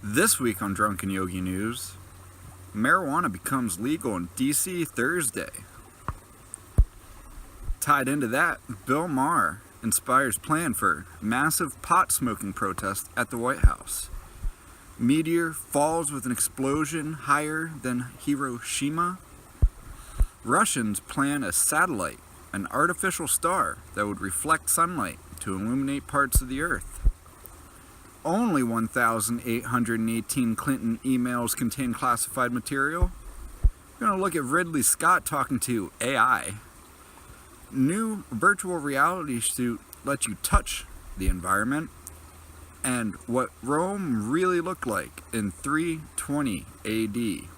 This week on Drunken Yogi News, marijuana becomes legal in D.C. Thursday. Tied into that, Bill Maher inspires plan for massive pot smoking protest at the White House. Meteor falls with an explosion higher than Hiroshima. Russians plan a satellite, an artificial star that would reflect sunlight to illuminate parts of the Earth. Only 1,818 Clinton emails contain classified material. We're going to look at Ridley Scott talking to AI. New virtual reality suit lets you touch the environment. And what Rome really looked like in 320 AD.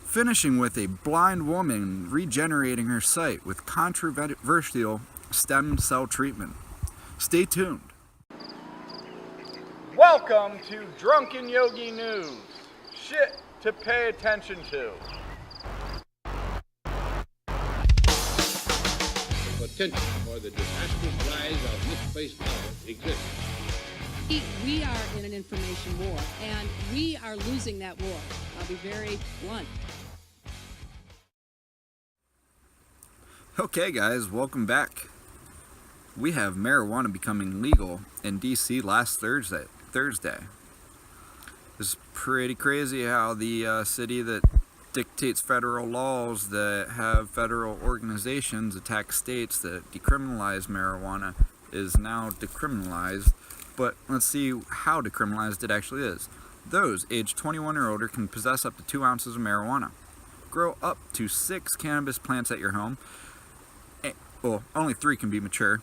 Finishing with a blind woman regenerating her sight with controversial stem cell treatment. Stay tuned. Welcome to Drunken Yogi News. Shit to pay attention to. The potential for the disastrous rise of misplaced power exists. We are in an information war, and we are losing that war. I'll be very blunt. Okay guys, welcome back. We have marijuana becoming legal in DC last Thursday. It's pretty crazy how the city that dictates federal laws that have federal organizations attack states that decriminalize marijuana is now decriminalized. But let's see how decriminalized it actually is. Those aged 21 or older can possess up to 2 ounces of marijuana. Grow up to 6 cannabis plants at your home. Well, only 3 can be mature.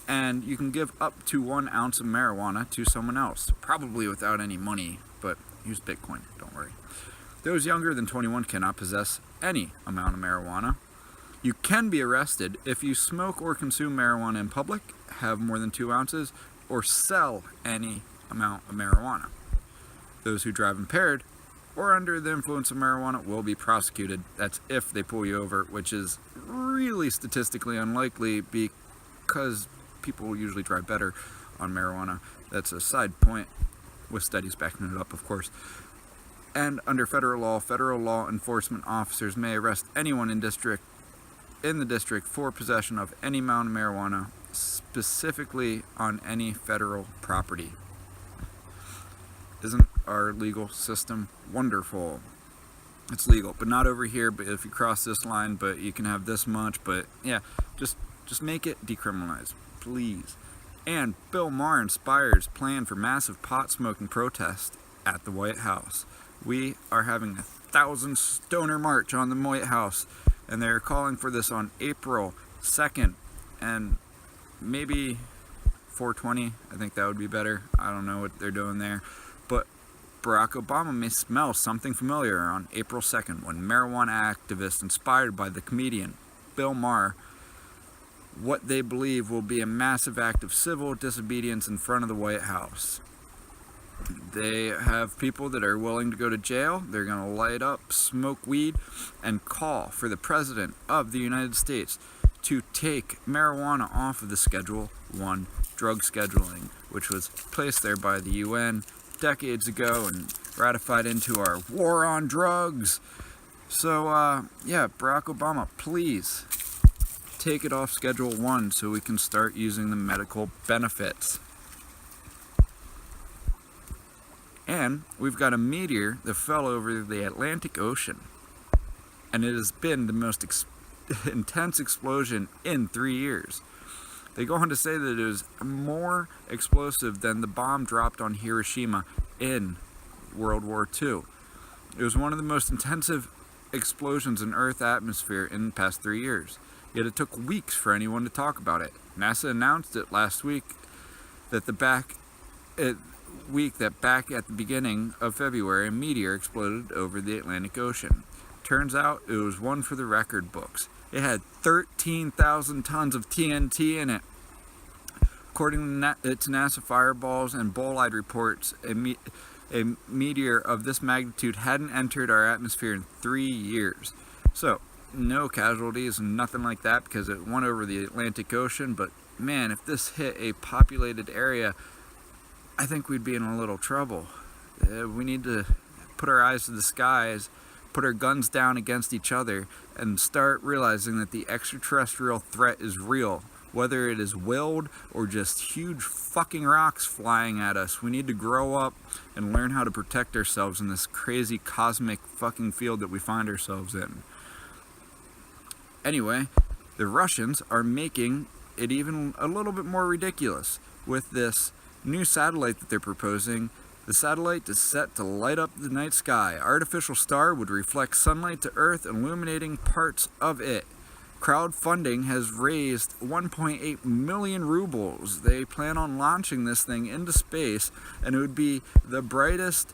And you can give up to 1 ounce of marijuana to someone else, probably without any money, but use Bitcoin, don't worry. Those younger than 21 cannot possess any amount of marijuana. You can be arrested if you smoke or consume marijuana in public, have more than 2 ounces, or sell any amount of marijuana. Those who drive impaired or under the influence of marijuana will be prosecuted. That's if they pull you over, which is really statistically unlikely because people usually drive better on marijuana. That's a side point with studies backing it up, of course. And under federal law enforcement officers may arrest anyone in the district for possession of any amount of marijuana, specifically on any federal property. Isn't our legal system wonderful? It's legal, but not over here. But if you cross this line, but you can have this much. But yeah, just make it decriminalized, please. And Bill Maher inspires plan for massive pot smoking protest at the White House. We are having a 1,000 stoner march on the White House, and they're calling for this on April 2nd, and maybe 420. I think that would be better. I don't know what they're doing there. But Barack Obama may smell something familiar on April 2nd when marijuana activists inspired by the comedian Bill Maher what they believe will be a massive act of civil disobedience in front of the White House. They have people that are willing to go to jail. They're going to light up, smoke weed, and call for the President of the United States to take marijuana off of the Schedule 1 drug scheduling, which was placed there by the UN decades ago and ratified into our war on drugs. So, yeah, Barack Obama, please take it off Schedule 1 so we can start using the medical benefits. And we've got a meteor that fell over the Atlantic Ocean, and it has been the most intense explosion in 3 years. They go on to say that it was more explosive than the bomb dropped on Hiroshima in World War II. It was one of the most intensive explosions in Earth's atmosphere in the past 3 years. Yet it took weeks for anyone to talk about it. NASA announced it last week that back at the beginning of February, a meteor exploded over the Atlantic Ocean. Turns out it was one for the record books. It had 13,000 tons of TNT in it. According to NASA Fireballs and Bolide reports, a meteor of this magnitude hadn't entered our atmosphere in 3 years. So, no casualties and nothing like that because it went over the Atlantic Ocean. But man, if this hit a populated area, I think we'd be in a little trouble. We need to put our eyes to the skies, put our guns down against each other, and start realizing that the extraterrestrial threat is real. Whether it is willed or just huge fucking rocks flying at us, we need to grow up and learn how to protect ourselves in this crazy cosmic fucking field that we find ourselves in. Anyway, the Russians are making it even a little bit more ridiculous with this new satellite that they're proposing. The satellite is set to light up the night sky. Artificial star would reflect sunlight to Earth, illuminating parts of it. Crowdfunding has raised 1.8 million rubles. They plan on launching this thing into space, and it would be the brightest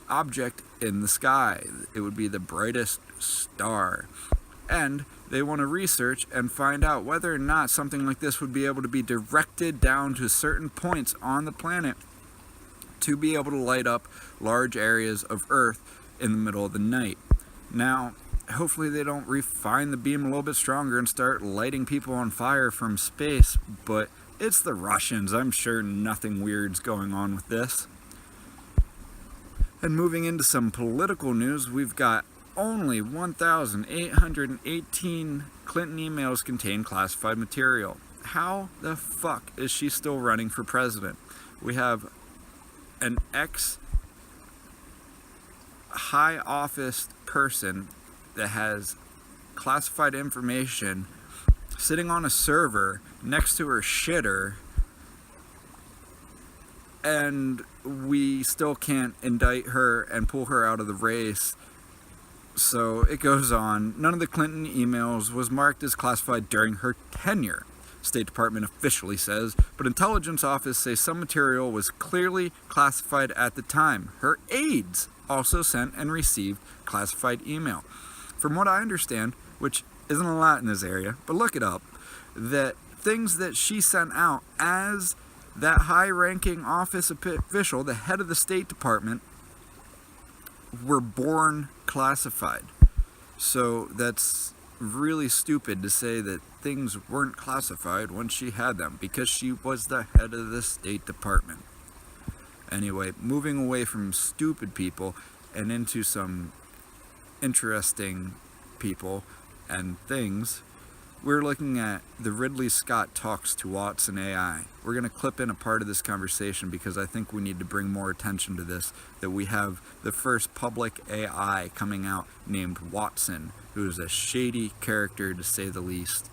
object in the sky. It would be the brightest star. And they want to research and find out whether or not something like this would be able to be directed down to certain points on the planet to be able to light up large areas of Earth in the middle of the night. Now, hopefully they don't refine the beam a little bit stronger and start lighting people on fire from space, but it's the Russians. I'm sure nothing weird's going on with this. And moving into some political news, we've got only 1,818 Clinton emails contain classified material. How the fuck is she still running for president? We have an ex-high office person that has classified information sitting on a server next to her shitter, and we still can't indict her and pull her out of the race. So it goes on. None of the Clinton emails was marked as classified during her tenure, State Department officially says, but intelligence office say some material was clearly classified at the time. Her aides also sent and received classified email. From what I understand, which isn't a lot in this area, but look it up, that things that she sent out as that high-ranking office official, the head of the State Department, were born classified. So that's really stupid to say that things weren't classified when she had them, because she was the head of the State Department. Anyway, moving away from stupid people and into some interesting people and things, we're looking at the Ridley Scott talks to Watson AI. We're going to clip in a part of this conversation because I think we need to bring more attention to this, that we have the first public AI coming out named Watson, who is a shady character to say the least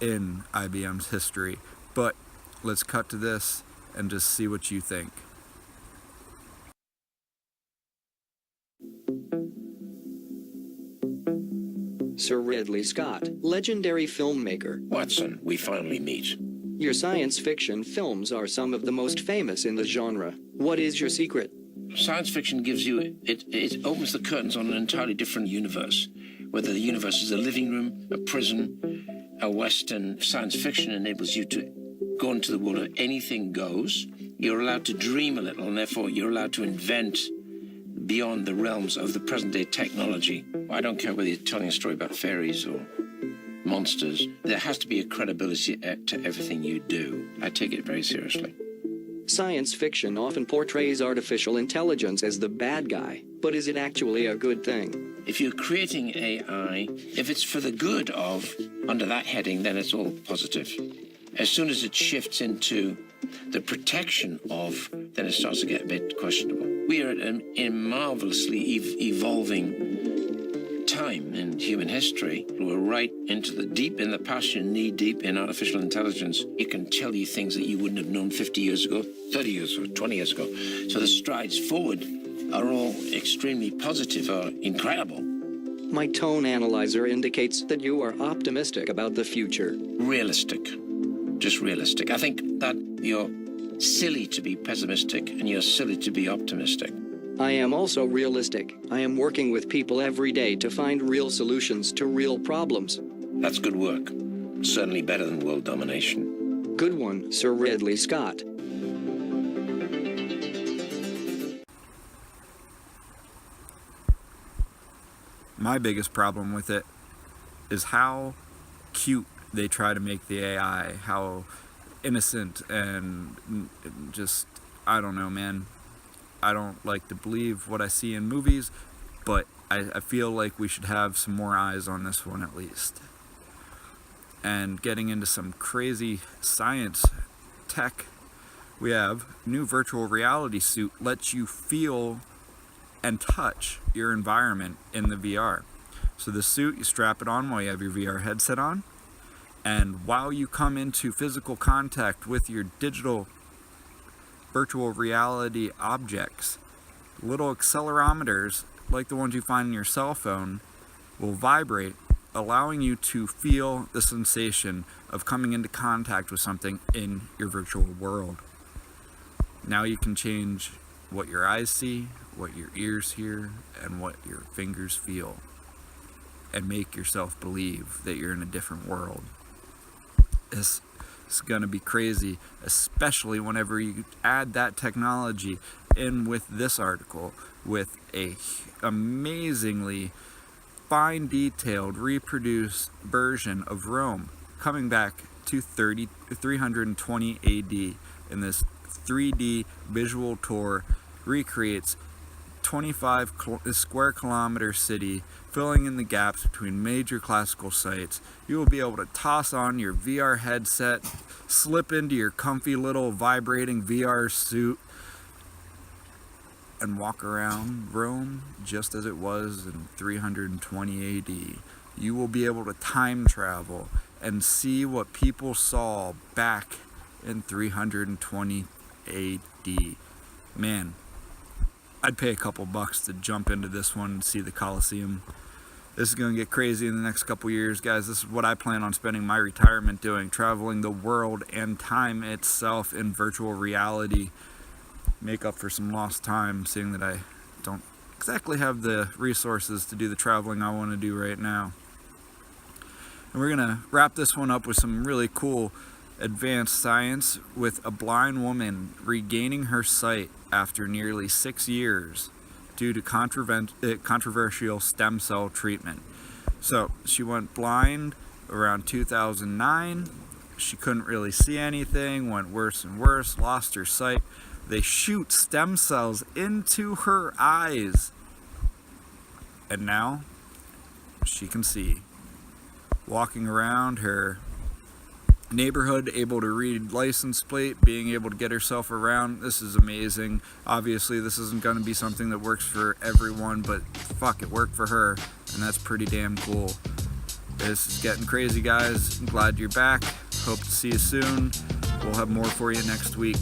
in IBM's history. But let's cut to this and just see what you think. Sir Ridley Scott, legendary filmmaker. Watson, we finally meet. Your science fiction films are some of the most famous in the genre. What is your secret? Science fiction gives you, it opens the curtains on an entirely different universe. Whether the universe is a living room, a prison, a Western, science fiction enables you to go into the world of anything goes. You're allowed to dream a little, and therefore you're allowed to invent beyond the realms of the present-day technology. I don't care whether you're telling a story about fairies or monsters. There has to be a credibility to everything you do. I take it very seriously. Science fiction often portrays artificial intelligence as the bad guy, but is it actually a good thing? If you're creating AI, if it's for the good of, under that heading, then it's all positive. As soon as it shifts into the protection of, then it starts to get a bit questionable. We are in a marvelously evolving time in human history. We're right into the deep in the passion, knee deep in artificial intelligence. It can tell you things that you wouldn't have known 50 years ago, 30 years ago, 20 years ago. So the strides forward are all extremely positive or incredible. My tone analyzer indicates that you are optimistic about the future. Realistic. Just realistic. I think that you're silly to be pessimistic and you're silly to be optimistic. I am also realistic. I am working with people every day to find real solutions to real problems. That's good work. Certainly better than world domination. Good one, Sir Ridley Scott. My biggest problem with it is how cute they try to make the AI, how innocent and just, I don't know, man. I don't like to believe what I see in movies, but I feel like we should have some more eyes on this one at least. And getting into some crazy science tech, we have new virtual reality suit lets you feel and touch your environment in the VR. So the suit, you strap it on while you have your VR headset on, and while you come into physical contact with your digital virtual reality objects, little accelerometers like the ones you find in your cell phone will vibrate, allowing you to feel the sensation of coming into contact with something in your virtual world. Now you can change what your eyes see, what your ears hear, and what your fingers feel, and make yourself believe that you're in a different world. It's going to be crazy, especially whenever you add that technology in with this article, with a amazingly fine detailed reproduced version of Rome coming back to 320 AD, in this 3D visual tour recreates 25 square kilometer city, filling in the gaps between major classical sites. You will be able to toss on your VR headset, slip into your comfy little vibrating VR suit, and walk around Rome just as it was in 320 AD. You will be able to time travel and see what people saw back in 320 AD. Man, I'd pay a couple bucks to jump into this one and see the Colosseum. This is going to get crazy in the next couple years, guys. This is what I plan on spending my retirement doing, traveling the world and time itself in virtual reality. Make up for some lost time, seeing that I don't exactly have the resources to do the traveling I want to do right now. And we're going to wrap this one up with some really cool advanced science, with a blind woman regaining her sight after nearly 6 years due to controversial stem cell treatment. So she went blind around 2009. She couldn't really see anything, went worse and worse, lost her sight. They shoot stem cells into her eyes, and now she can see. Walking around her neighborhood, able to read license plate, being able to get herself around. This is amazing. Obviously this isn't going to be something that works for everyone, but fuck, it worked for her, and that's pretty damn cool. This is getting crazy, guys. I'm glad you're back. Hope to see you soon. We'll have more for you next week.